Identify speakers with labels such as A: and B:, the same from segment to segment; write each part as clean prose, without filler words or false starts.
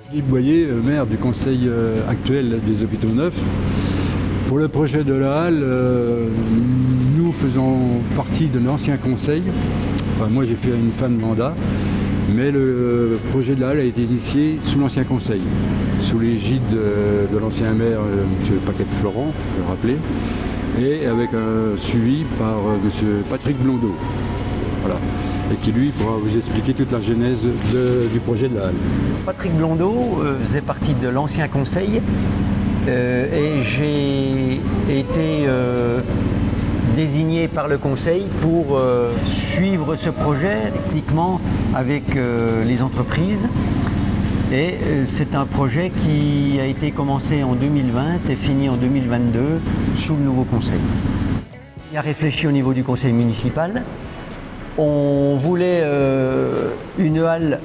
A: Philippe Boyer, maire du conseil actuel des Hôpitaux Neufs. Pour le projet de la halle, nous faisons partie de l'ancien conseil. Enfin, moi j'ai fait une fin de mandat, mais le projet de la halle a été initié sous l'ancien conseil, sous l'égide de l'ancien maire, M. Paquet-Florent, je le rappeler, et avec un suivi par M. Patrick Blondeau. Voilà. Et qui lui pourra vous expliquer toute la genèse du projet de la halle.
B: Patrick Blondeau faisait partie de l'ancien conseil et j'ai été désigné par le conseil pour suivre ce projet techniquement avec les entreprises. Et c'est un projet qui a été commencé en 2020 et fini en 2022 sous le nouveau conseil. Il a réfléchi au niveau du conseil municipal. On voulait une halle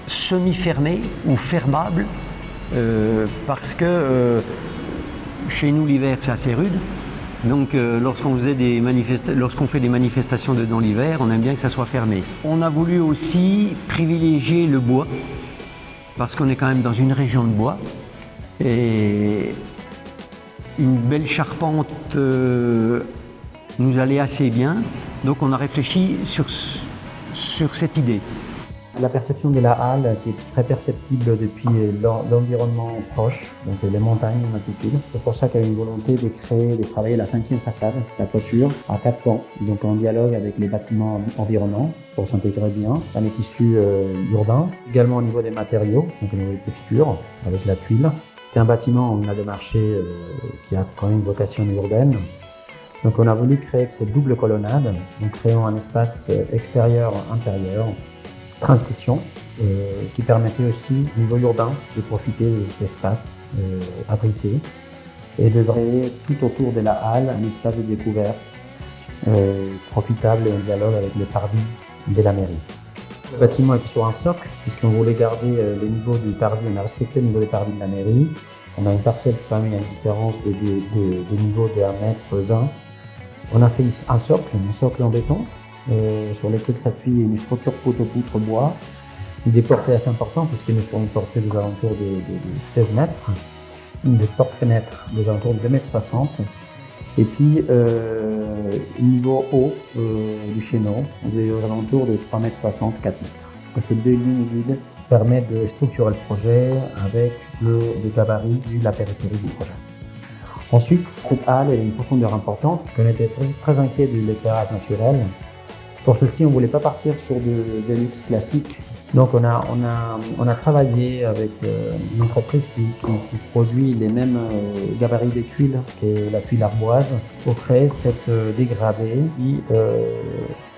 B: semi-fermée ou fermable parce que chez nous l'hiver c'est assez rude. Donc lorsqu'on fait des manifestations dedans l'hiver, on aime bien que ça soit fermé. On a voulu aussi privilégier le bois parce qu'on est quand même dans une région de bois et une belle charpente nous allait assez bien. Donc on a réfléchi sur cette idée.
C: La perception de la halle qui est très perceptible depuis l'environnement proche, donc les montagnes en altitude. C'est pour ça qu'il y a une volonté de travailler la 5e façade, la toiture, à 4 pans, donc en dialogue avec les bâtiments environnants pour s'intégrer bien dans les tissus urbains. Également au niveau des matériaux, donc au niveau des textures, avec la tuile. C'est un bâtiment, on a de marché qui a quand même une vocation urbaine. Donc on a voulu créer cette double colonnade, en créant un espace extérieur-intérieur, transition, qui permettait aussi au niveau urbain de profiter de cet espace abrité et de créer tout autour de la halle un espace de découverte profitable et en dialogue avec les parvis de la mairie. Le bâtiment est sur un socle, puisqu'on voulait garder le niveau du parvis, on a respecté le niveau des parvis de la mairie. On a une parcelle qui permet une différence de niveau de 1,20 m. On a fait un socle en béton, sur lequel s'appuie une structure poteau-poutre bois, des portées assez importantes, puisqu'il nous faut une portée des alentours de 16 mètres, des portes-fenêtres des alentours de 2,60 m, et puis niveau haut du chéneau, des alentours de 3,60 m, 4 m. Ces deux lignes vides permettent de structurer le projet avec le gabarit de la périphérie du projet. Ensuite, cette halle a une profondeur importante, on était très inquiet de l'éclairage naturel. Pour ceci, on ne voulait pas partir sur des luxe classiques. Donc on a travaillé avec une entreprise qui produit les mêmes gabarits des tuiles que la tuile arboise pour créer cette dégradée qui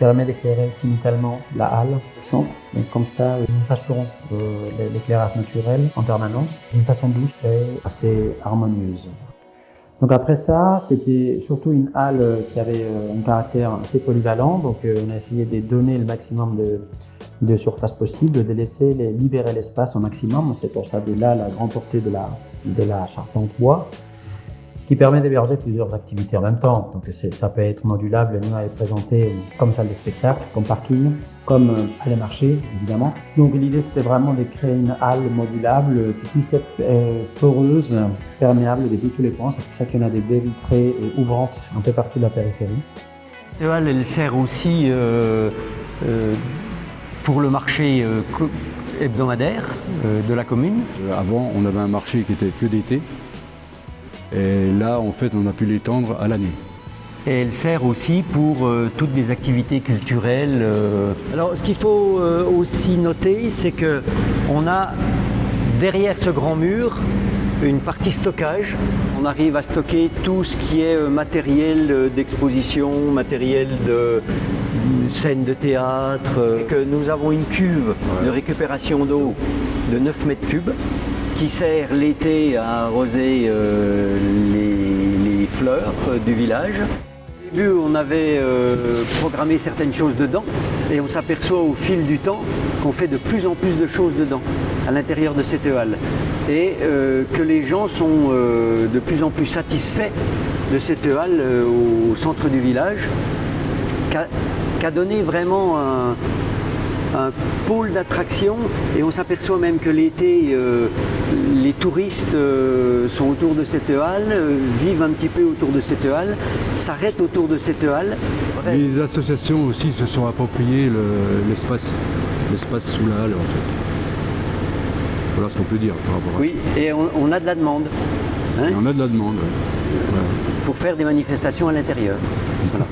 C: permet d'éclairer simultanément la halle au centre. Donc comme ça, nous assurons l'éclairage naturel en permanence d'une façon douce et assez harmonieuse. Donc après ça, c'était surtout une halle qui avait un caractère assez polyvalent. Donc on a essayé de donner le maximum de surface possible, de libérer l'espace au maximum. C'est pour ça de là la grande portée de la charpente bois, qui permet d'héberger plusieurs activités en même temps. Donc ça peut être modulable, nous elle est présentée comme salle de spectacle, comme parking, comme allée marché évidemment. Donc l'idée c'était vraiment de créer une halle modulable qui puisse être poreuse, perméable depuis tous les points. C'est pour ça qu'il y en a des baies vitrées et ouvrantes un peu partout de la périphérie.
B: Cette halle elle sert aussi pour le marché hebdomadaire de la commune.
A: Avant on avait un marché qui était que d'été. Et là, en fait, on a pu l'étendre à l'année.
B: Et elle sert aussi pour toutes les activités culturelles. Alors, ce qu'il faut aussi noter, c'est qu'on a derrière ce grand mur une partie stockage. On arrive à stocker tout ce qui est matériel d'exposition, matériel de scène de théâtre. Et que nous avons une cuve de récupération d'eau de 9 mètres cubes qui sert l'été à arroser les fleurs du village. Au début, on avait programmé certaines choses dedans et on s'aperçoit au fil du temps qu'on fait de plus en plus de choses dedans, à l'intérieur de cette halle. Et que les gens sont de plus en plus satisfaits de cette halle au centre du village, qu'a donné vraiment un pôle d'attraction et on s'aperçoit même que l'été, les touristes sont autour de cette halle, vivent un petit peu autour de cette halle, s'arrêtent autour de cette halle.
A: Les associations aussi se sont appropriées l'espace sous la halle en fait. Voilà ce qu'on peut dire par rapport à
B: Oui, et on a de la demande. Hein,
A: ça. Et on a de la demande. Ouais.
B: pour faire des manifestations à l'intérieur. Voilà.